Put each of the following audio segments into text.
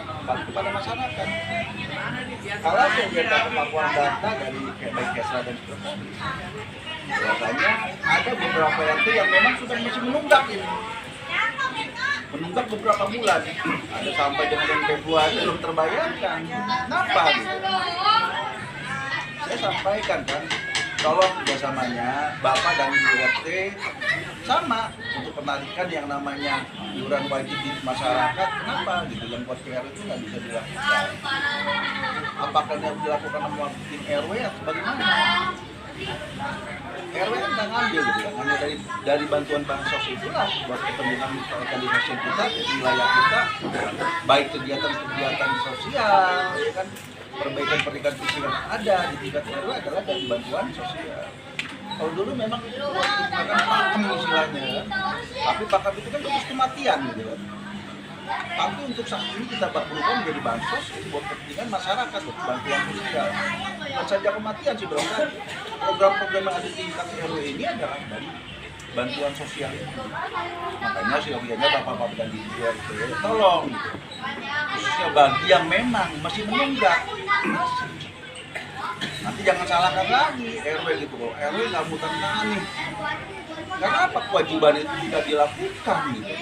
masyarakat, bantu pada masyarakat. Kalau kegiatan kemampuan data dari baik Kesra dan Sekretaris, biasanya ada beberapa RT yang memang sudah masih menunggak ini. Menunggak beberapa bulan, ada sampai dengan Februari belum terbayarkan. Kenapa? Gitu? Saya sampaikan kan, tolong kerjasamanya Bapak dan Ibu RT sama untuk penarikan yang namanya iuran wajib di masyarakat. Kenapa gitu yang buat PR itu nggak bisa dilakukan? Apakah ini harus dilakukan sama tim RW atau bagaimana? RW kan nggak ngambil gitu kan, hanya dari bantuan bansos itulah buat kepentingan organisasi kita di wilayah kita, baik kegiatan-kegiatan sosial, ya kan, perbaikan sosial yang ada di tingkat RW adalah dari bantuan sosial. Kalau dulu memang itu bukan pakem istilahnya, tapi pakem itu kan terus kematian gitu kan. Tapi untuk saat ini kita berubah menjadi bansos itu buat kepentingan masyarakat, buat bantuan sosial. Bukan saja kematian sih bro, kan program-program yang ada di tingkat RW ini adalah dari bantuan sosial itu. Makanya silahkannya bapak-bapak dan ibu RT tolong gitu. Khususnya bagi yang memang masih menunggak. Nanti jangan salahkan lagi RW gitu loh. RW nggak mau tangani. Karena apa kewajiban itu tidak dilakukan gitu.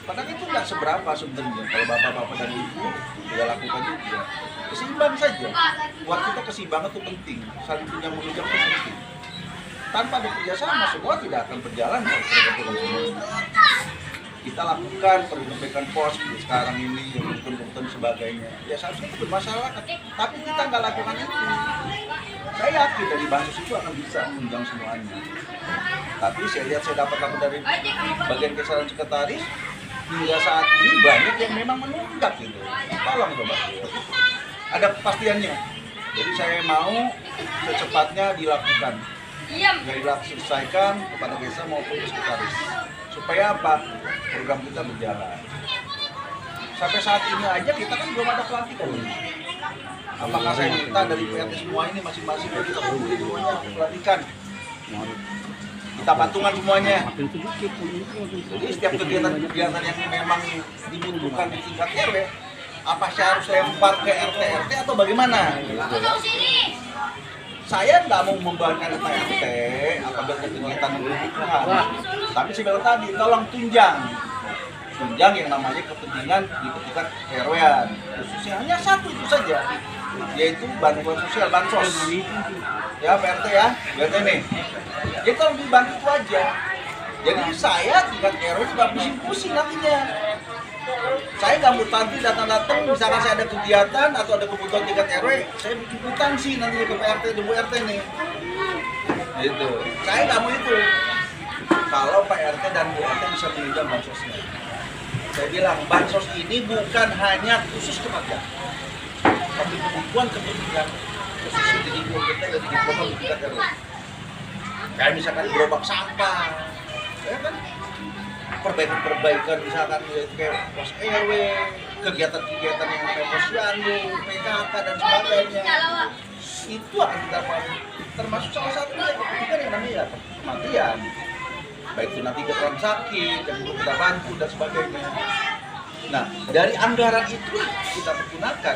Padahal itu nggak seberapa sebenarnya kalau bapak-bapak dan ibu tidak lakukan juga. Keseimbangan saja. Buat kita keseimbangan itu penting. Saling punya menunjang itu penting. Tanpa ada kerjasama semua tidak akan berjalan kalau kita lakukan perbaikan pos sekarang ini yang rutin sebagainya. Ya seharusnya itu bermasyarakat. Tapi kita nggak lakukan itu. Saya yakin dari bansos itu akan bisa menunjang semuanya. Tapi saya lihat saya dapat dari bagian kesalahan sekretaris. Hingga saat ini banyak yang memang menunggak gitu. Tolong coba. Ada kepastiannya. Jadi saya mau secepatnya dilakukan. Diselesaikan kepada desa maupun sekretaris. Supaya apa? Program kita berjalan. Sampai saat ini aja kita kan belum ada pelantikan. Apakah saya minta dari PRT semua ini masing-masing kita kumpulin semuanya pelantikan? Kita patungan semuanya. Jadi setiap kegiatan-kegiatan yang memang dibutuhkan di tingkat RW, apa saya harus lempar ke RT atau bagaimana? Saya nggak mau membebankan RT apabila kegiatan kebutuhan. Tapi saya bilang tadi, tolong tunjang yang namanya kepentingan di tingkat RW-an. Khususnya hanya satu itu saja, yaitu bantuan sosial, bansos. Ya PRT ya, PRT nih. Jadi kalau dibantu itu aja. Jadi saya tingkat RW juga pusing-pusing nantinya. Saya nggak mau nanti datang-datang, misalkan saya ada kegiatan atau ada kebutuhan tingkat RW, saya bikin kwitansi nantinya ke PRT, ke Bu RT nih. Gitu. Saya nggak mau itu. Kalau Pak RT dan Bu RT bisa menunjang bansosnya. Saya bilang bansos ini bukan hanya khusus kepada, tapi kebutuhan khusus di lingkungan kita yang di program di tingkat RW. Kayak misalkan gerobak sampah, ya kan? Perbaikan misalkan kayak pos RW, kegiatan-kegiatan yang namanya posyandu, PKK dan sebagainya. Itu akan kita termasuk salah satunya kepentingan yang namanya kematian. Baik itu nanti keterangan sakit, yang perlu kita bantu dan sebagainya. Nah, dari anggaran itu kita pergunakan.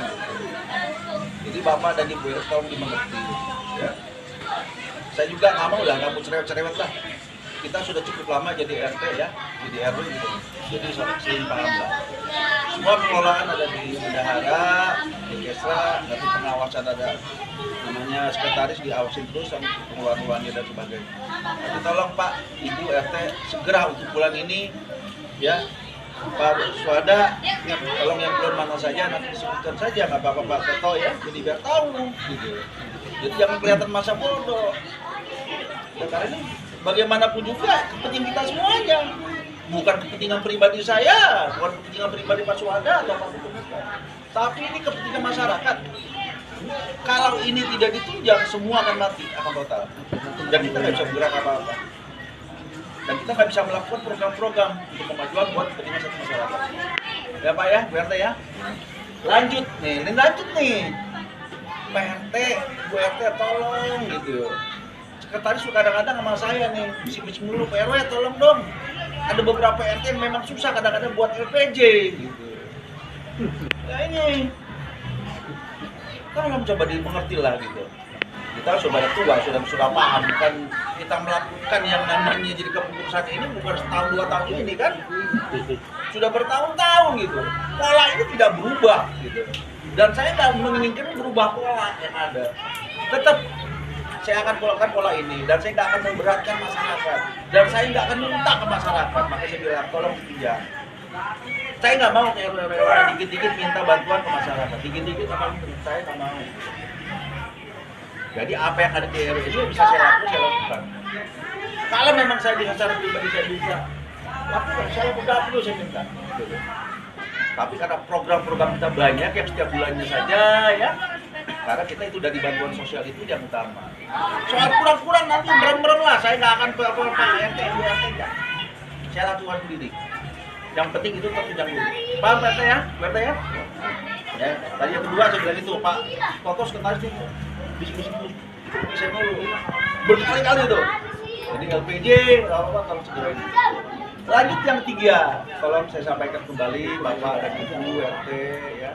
Jadi Bapak dan Ibu RT tolong dimengerti. Ya. Saya juga nggak mau cerewet-cerewet lah. Kita sudah cukup lama jadi RT ya, jadi RW gitu. Jadi sering paham lah. Semua pengelolaan ada di bendahara, di Kesra, nanti pengawasan ada namanya sekretaris diawasin terus sama pengeluaran-pengeluarannya dan sebagainya. Tapi tolong Pak, Ibu RT segera untuk bulan ini ya. Pak Swada, tolong yang belum mana saja nanti disebutkan saja, nggak apa-apa Pak Seto ya, jadi biar tahu gitu. Jadi jangan kelihatan masa bodoh. Ya, karena ini bagaimanapun juga kepentingan kita semuanya, bukan kepentingan pribadi saya, bukan kepentingan pribadi Pak Swada atau Pak Kutu, tapi ini kepentingan masyarakat. Kalau ini tidak ditunjang, semua akan mati, akan total. Dan kita nggak bisa bergerak apa-apa. Dan kita nggak bisa melakukan program-program untuk kemajuan buat kepentingan satu masyarakat. Ya Pak ya, Bu RT ya. Lanjut nih. PRT, Bu RT tolong gitu. Sekretaris suka kadang-kadang sama saya nih, bisik-bisik mulu, PRW tolong dong. Ada beberapa RT yang memang susah kadang-kadang buat LPJ gitu. Nah ini, tolong coba dimengerti lah gitu. Kita sudah tua, sudah paham kan kita melakukan yang namanya jadi kepengurusan ini bukan setahun 2 tahun ini kan, sudah bertahun-tahun gitu. Pola ini tidak berubah gitu. Dan saya nggak menginginkan berubah pola yang ada. Tetap saya akan melakukan pola ini dan saya nggak akan memberatkan masyarakat dan saya nggak akan minta ke masyarakat. Makanya saya bilang tolong pinjam. Saya nggak mau kayak dikit-dikit minta bantuan ke masyarakat, dikit-dikit apa saya nggak mau. Jadi apa yang ada di RW itu bisa saya lakukan. Kalau memang saya bisa secara pribadi saya bisa lakukan, saya lakukan dulu saya minta. Tapi karena program-program kita banyak yang setiap bulannya saja ya, karena kita itu dari bantuan sosial itu yang utama. Soal kurang-kurang nanti merem-merem lah, saya nggak akan apa-apa RT tidak. Saya lakukan sendiri. Yang penting itu tertunjang dulu. Paham RT ya? RT ya? Ya. Tadi yang kedua saya bilang itu Pak Toto sekretaris itu bisnis saya dulu berkali-kali tuh. Jadi LPJ apa kalau segera ini. Lanjut yang ketiga, tolong saya sampaikan kembali Bapak dan Ibu RT ya.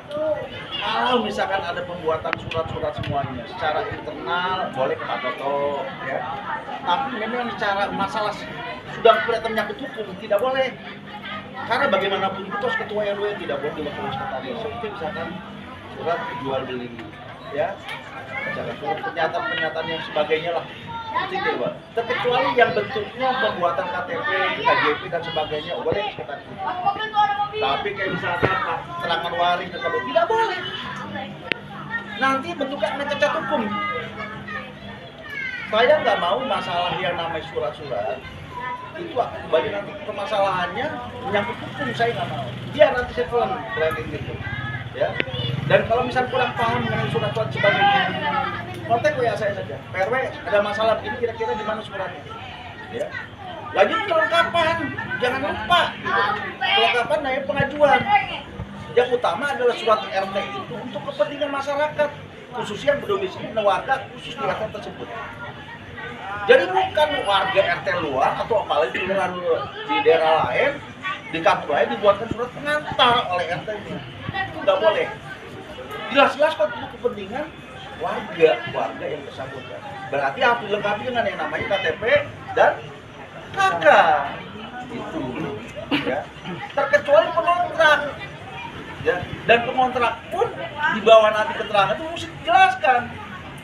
Kalau misalkan ada pembuatan surat-surat semuanya secara internal boleh ke Pak Toto ya. Tapi memang secara masalah sudah kelihatan menyangkut hukum tidak boleh. Karena bagaimanapun itu ketua RW tidak boleh diwakili sekretaris. Seperti misalkan surat jual beli ya. Misalkan surat pernyataan yang sebagainya lah. Itu Pak. Terkecuali yang bentuknya pembuatan KTP, KJP dan sebagainya boleh sekretaris. Tapi kayak misalkan keterangan waris dan sebagainya tidak boleh. Nanti bentuknya cacat hukum. Saya nggak mau masalah yang namanya surat-surat itu akan kembali nanti permasalahannya menyangkut hukum, saya nggak mau. Dia nanti settlement planning gitu, ya. Dan kalau misal kurang paham mengenai surat-surat sebagainya, kontak WA saya saja. PRW ada masalah begini kira-kira di mana suratnya, ya. Lanjut kelengkapan, jangan lupa. Gitu. Kelengkapan naik pengajuan. Yang utama adalah surat RT itu untuk kepentingan masyarakat, khususnya yang berdomisili warga khusus di RT tersebut. Jadi bukan warga RT luar atau apalagi di daerah lain, di kampung lain dibuatkan surat pengantar oleh RT-nya. Tidak boleh. Jelas-jelas kok untuk kepentingan warga yang bersangkutan. Berarti harus dilengkapi dengan yang namanya KTP dan KK. Itu. Ya. Terkecuali pengontrak. Ya. Dan pengontrak pun di bawah nanti keterangan itu mesti dijelaskan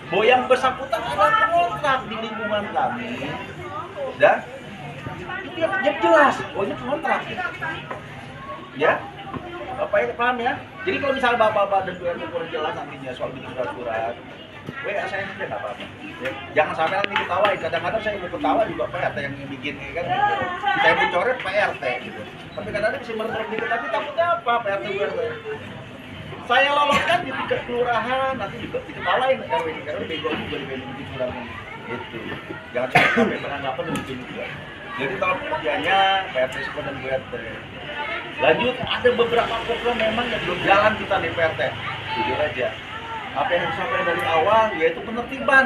bahwa yang bersangkutan adalah pengontrak di lingkungan kami, dan itu yang jelas, oh ini pengontrak, ya, Bapak ya paham ya. Jadi kalau misalnya bapak-bapak dan ibu kurang jelas nantinya soal bikin surat-surat, WA saya saja nggak apa-apa. Ya. Jangan sampai nanti ketawain. Kadang-kadang saya mau ketawa juga PRT yang bikin kan, gitu. Kita mau coret PRT, gitu. Tapi kadang-kadang bisa merem dikit, tapi takutnya apa PRT gue? Saya loloskan di tingkat kelurahan, nanti juga diketawain RW karena bego juga di kelurahan itu. Jangan sampai beranggapan begitu juga. Jadi kalau pekerjaannya PRT dan BRT. Lanjut, ada beberapa program memang yang belum jalan kita di PRT. Jujur aja. Apa yang disampaikan dari awal yaitu penertiban.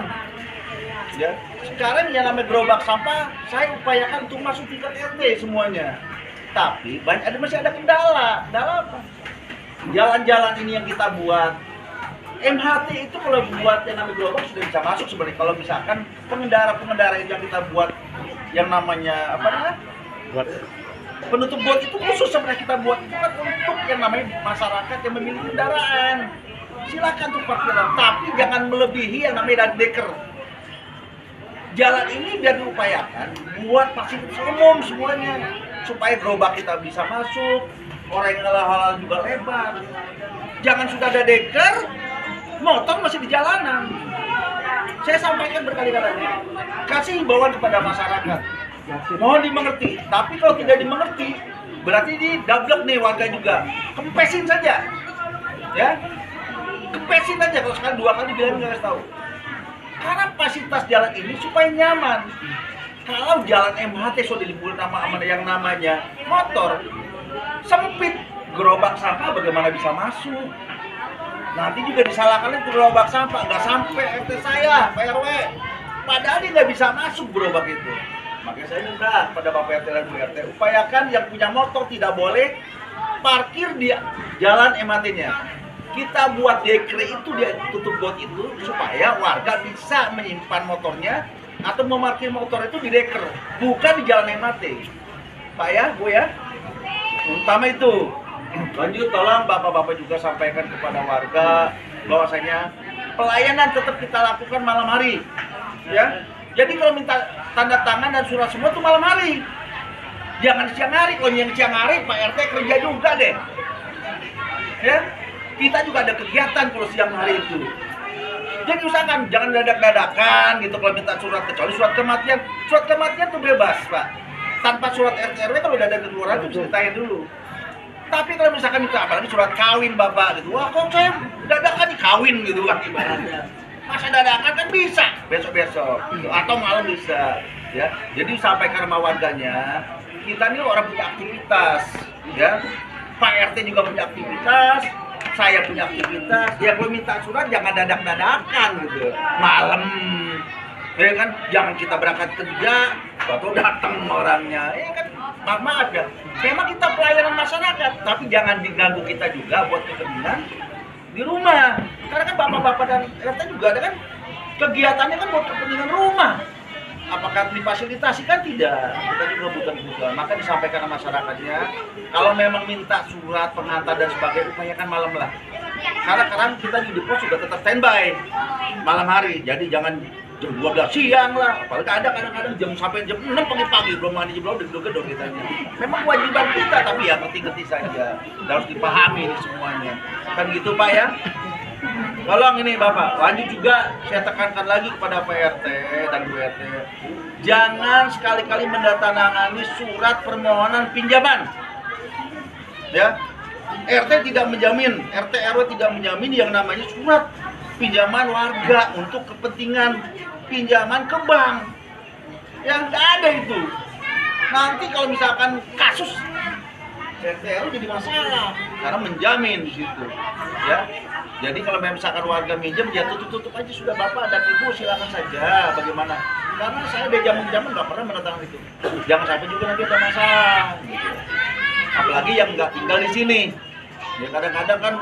Ya, sekarang yang namanya gerobak sampah saya upayakan untuk masuk tingkat RT semuanya. Tapi masih ada kendala. Kendala apa? Jalan-jalan ini yang kita buat, MHT itu kalau buat yang namanya gerobak sudah bisa masuk sebenarnya. Kalau misalkan pengendara yang kita buat yang namanya apa namanya penutup got itu khusus sebenarnya kita buat itu kan untuk yang namanya masyarakat yang memiliki kendaraan. Silakan tuh parkiran, tapi jangan melebihi yang namanya deker. Jalan ini biar diupayakan buat fasilitas umum semuanya supaya gerobak kita bisa masuk. Orang yang halal juga lebar. Jangan sudah ada deker, motor masih di jalanan. Saya sampaikan berkali-kali. Kasih himbauan kepada masyarakat. Mohon dimengerti. Tapi kalau tidak dimengerti, berarti didablek nih warga juga. Kempesin saja. Ya. Kempesin aja kalau sekali 2 kali bilang nggak tahu. Karena fasilitas jalan ini supaya nyaman. Kalau jalan MHT sudah dibuat nama yang namanya motor, sempit, gerobak sampah bagaimana bisa masuk? Nanti juga disalahkan itu gerobak sampah, nggak sampai RT saya, Pak RW. Padahal dia nggak bisa masuk gerobak itu. Makanya saya minta pada Bapak RT dan Bu RT, upayakan yang punya motor tidak boleh parkir di jalan MHT-nya. Kita buat dekre itu, dia tutup got itu supaya warga bisa menyimpan motornya atau memarkir motor itu di deker, bukan di jalan MHT. Pak ya, Bu ya. Utama itu. Lanjut, tolong bapak-bapak juga sampaikan kepada warga bahwasanya pelayanan tetap kita lakukan malam hari. Ya. Jadi kalau minta tanda tangan dan surat semua itu malam hari. Jangan siang hari. Kalau yang siang hari Pak RT kerja juga deh. Ya. Kita juga ada kegiatan kalau siang hari itu. Jadi usahakan jangan dadak-dadakan gitu kalau minta surat, kecuali surat kematian. Surat kematian tuh bebas, Pak. Tanpa surat RT RW kalau udah ada keluaran tuh ceritain dulu. Tapi kalau misalkan minta apalagi surat kawin Bapak gitu, wah kok saya dadakan nih kawin gitu kan ibaratnya. Masa dadakan kan bisa besok-besok gitu. Atau malam bisa ya. Jadi sampaikan sama warganya, kita nih orang punya aktivitas ya. Pak RT juga punya aktivitas, saya punya aktivitas, ya kalau minta surat jangan dadak-dadakan gitu, malam, ya kan, jangan kita berangkat kerja, atau datang orangnya, ya kan, maaf ya, memang kita pelayanan masyarakat, tapi jangan diganggu kita juga buat kepentingan di rumah, karena kan bapak-bapak dan RT juga ada kan, kegiatannya kan buat kepentingan rumah. Apakah difasilitasi? Kan tidak, kita juga butuh kebutuhan. Maka disampaikan ke masyarakatnya, kalau memang minta surat pengantar dan sebagainya, upayakan malam lah. Karena sekarang kita di pos sudah tetap standby malam hari, jadi jangan jam 12 siang lah. Apalagi ada kadang-kadang sampai jam 6 pagi-pagi belum mandi belum gedor-gedor kita. Memang kewajiban kita, tapi ya ngerti-ngerti saja. Harus dipahami ini semuanya. Kan gitu Pak ya. Tolong ini Bapak, lanjut juga saya tekankan lagi kepada Pak RT dan Bu RT, jangan sekali-kali mendatangani surat permohonan pinjaman. Ya, RT tidak menjamin, RT RW tidak menjamin yang namanya surat pinjaman warga untuk kepentingan pinjaman ke bank. Yang tidak ada itu. Nanti kalau misalkan kasus RT RW jadi masalah karena menjamin di situ. Ya. Jadi kalau misalkan warga minjem, ya tutup aja sudah Bapak dan Ibu silakan saja bagaimana. Karena saya udah zaman nggak pernah menandatangani itu. Jangan sampai juga nanti ada masalah. Gitu. Apalagi yang nggak tinggal di sini. Ya kadang-kadang kan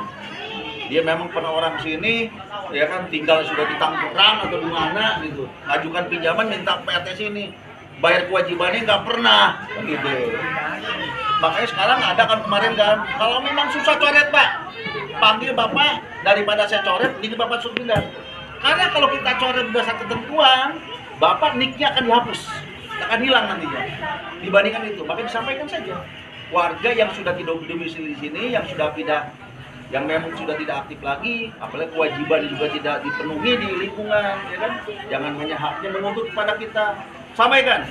dia memang pernah orang sini, ya kan tinggal sudah di Tangerang atau di mana gitu. Ngajukan pinjaman minta PT sini, bayar kewajibannya nggak pernah, gitu. Makanya sekarang ada kan kemarin kan, kalau memang susah coret Pak, panggil Bapak, daripada saya coret, ini Bapak suruh pindah. Karena kalau kita coret berdasar ketentuan, Bapak nicknya akan dihapus, akan hilang nantinya. Dibandingkan itu, makanya disampaikan saja. Warga yang sudah tidak domisili di sini, yang sudah pindah, yang memang sudah tidak aktif lagi, apalagi kewajiban juga tidak dipenuhi di lingkungan, ya kan? Jangan hanya haknya menuntut kepada kita. Sampaikan,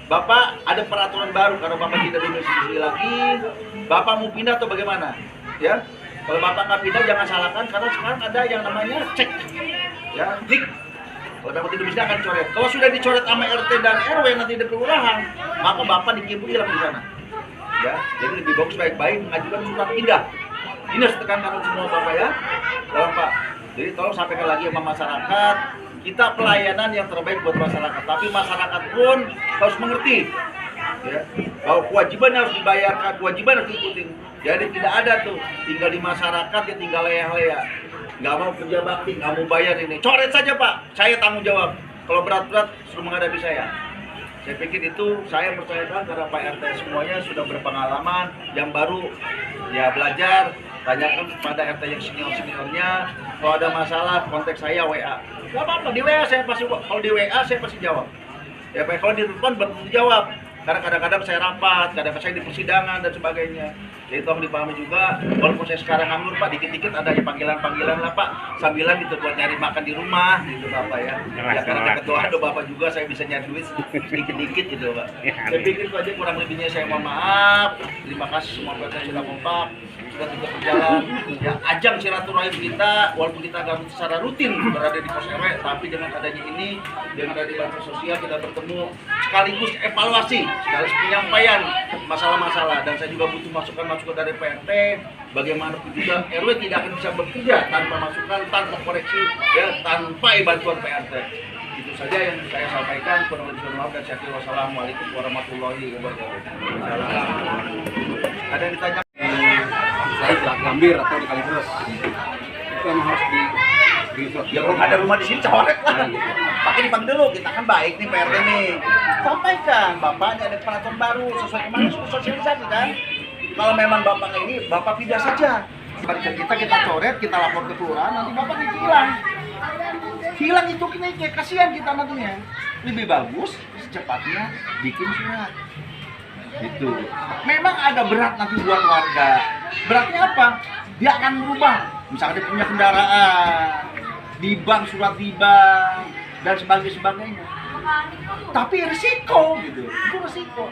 Bapak ada peraturan baru karena Bapak tidak domisili lagi, Bapak mau pindah atau bagaimana? Ya, kalau Bapak nggak pindah jangan salahkan karena sekarang ada yang namanya cek, ya, klik. Kalau Bapak tidak bisa akan coret. Kalau sudah dicoret sama RT dan RW nanti di kelurahan, maka Bapak dikimpul hilang di sana. Ya, jadi lebih bagus baik-baik mengajukan surat pindah. Ini harus tekankan semua Bapak ya, tolong Pak. Jadi tolong sampaikan lagi sama masyarakat, kita pelayanan yang terbaik buat masyarakat. Tapi masyarakat pun harus mengerti, ya, bahwa kewajiban harus dibayarkan, kewajiban harus diikutin. Jadi tidak ada tuh tinggal di masyarakat ya tinggal leha-leha, nggak mau kerja bakti, nggak mau bayar ini, coret saja Pak, saya tanggung jawab. Kalau berat-berat suruh menghadapi saya. Saya pikir itu saya percayakan karena Pak RT semuanya sudah berpengalaman, yang baru ya belajar, tanyakan kepada RT yang senior-seniornya, kalau ada masalah kontak saya WA. Gak apa-apa, di WA saya pasti, kalau di WA saya pasti jawab. Ya Pak, kalau di telepon belum jawab. Karena kadang-kadang saya rapat, kadang-kadang saya di persidangan dan sebagainya. Jadi tolong dipahami juga, walaupun saya sekarang nganggur Pak, dikit-dikit ada panggilan-panggilan lah Pak, sambilan gitu buat nyari makan di rumah gitu Bapak ya. Ya karena ketua ada Bapak juga, saya bisa nyari duit sedikit-dikit gitu Pak. Saya pikir itu aja, kurang lebihnya saya mohon maaf. Terima kasih semua Bapak sudah kompak, sudah tidak berjalan. Ya ajang silaturahim kita, walaupun kita nggak secara rutin berada di pos RW, tapi dengan adanya ini, dengan ada di bantuan sosial kita bertemu sekaligus evaluasi, sekaligus penyampaian masalah-masalah, dan saya juga butuh masukan dari PRT, bagaimanapun juga RW tidak akan bisa bekerja tanpa masukan, tanpa koreksi, ya tanpa bantuan PRT. Itu saja yang saya sampaikan. Kurang lebih maaf dan saya kira wassalamualaikum warahmatullahi wabarakatuh. Ada yang ditanya? Selain Gambir atau di Kalideres. Itu yang harus di Ya kalau nggak ada rumah di sini coret lah. Nah, gitu. Pakai dipanggil dulu, kita kan baik nih PRT nih. Sampaikan, Bapak ini ada peraturan baru sesuai kemarin sudah sosialisasi kan. Kalau memang Bapak ini, Bapak pindah saja. Balik ke kita coret, kita lapor ke kelurahan, nanti Bapak hilang. Hilang itu kayak kasihan kita nantinya. Lebih bagus secepatnya bikin surat. Gitu. Memang agak berat nanti buat warga. Beratnya apa? Dia akan berubah. Misalnya dia punya kendaraan, di bank, surat di bank, dan sebagainya. Tapi risiko gitu. Itu risiko.